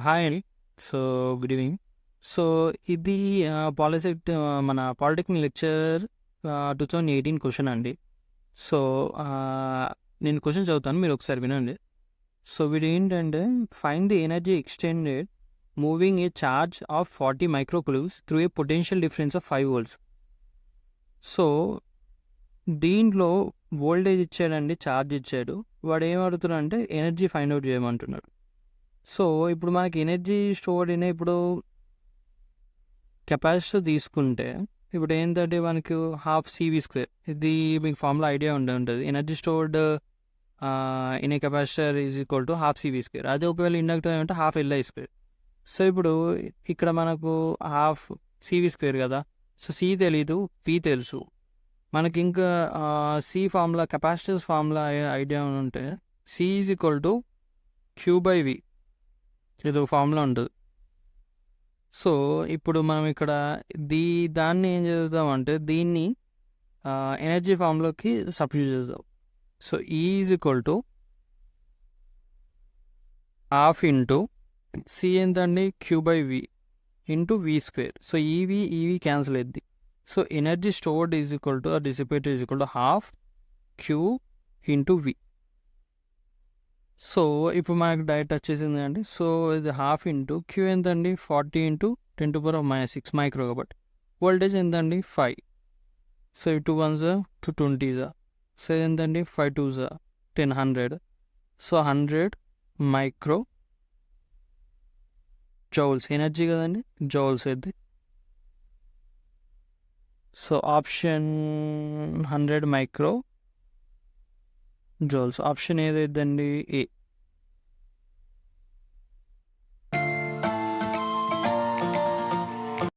Hi అండి. So, good evening. So, ఇది మన పాలిటెక్నిక్ లెక్చర్ 2018 క్వెషన్ అండి. సో, నేను క్వెషన్ చదువుతాను. మీరు ఒకసారి వినండి. సో, వీడేంటంటే find the energy extended moving a charge of 40 microcoulombs through a potential difference of 5 volts. So, దీంట్లో వోల్టేజ్ ఇచ్చాడండి, ఛార్జ్ ఇచ్చాడు. వాడు ఏం అడుగుతున్నాడంటే ఎనర్జీ ఫైండ్ అవుట్ చేయమంటున్నాడు. సో, ఇప్పుడు మనకి ఎనర్జీ స్టోర్డ్ అయిన ఇప్పుడు కెపాసిటర్ తీసుకుంటే ఇప్పుడు ఏంటంటే మనకు హాఫ్ సివి స్క్వేర్, ఇది మీకు ఫార్ములా ఐడియా ఉంటుంది. Energy stored in a capacitor is equal to half CV square. అదే ఒకవేళ ఇండక్టర్ అంటే హాఫ్ ఎల్ఐ స్క్వేర్. సో ఇప్పుడు ఇక్కడ మనకు హాఫ్ సివి స్క్వేర్ కదా. సో సి తెలీదు, పి తెలుసు మనకి. ఇంకా C formula, capacitors formula idea ఉంటే C is equal to Q by V, ఇది ఒక ఫార్ములా ఉంటుంది. సో ఇప్పుడు మనం ఇక్కడ దాన్ని ఏం చేద్దామంటే దీన్ని ఎనర్జీ ఫామ్లోకి సబ్స్టిట్యూట్ చేద్దాం. So E is equal to half into C ఎంతండి, Q by V into V square. So EV cancel అయింది. So energy stored is equal to dissipated is equal to half Q into V. So ఇప్పుడు మనకు direct వచ్చేసింది అండి. So ఇది half into queue ఎంతండి, 40 into 10⁻�6 micro. కాబట్టి voltage ఎంతండి, 5. So 2 1s 2 20s. So ఎంతండి, 5 2s 10 100. So 100 micro joules energy కదండి, జౌల్స్ అయితే. So option 100 micro joules. Option ఏదైందండి, ఏ.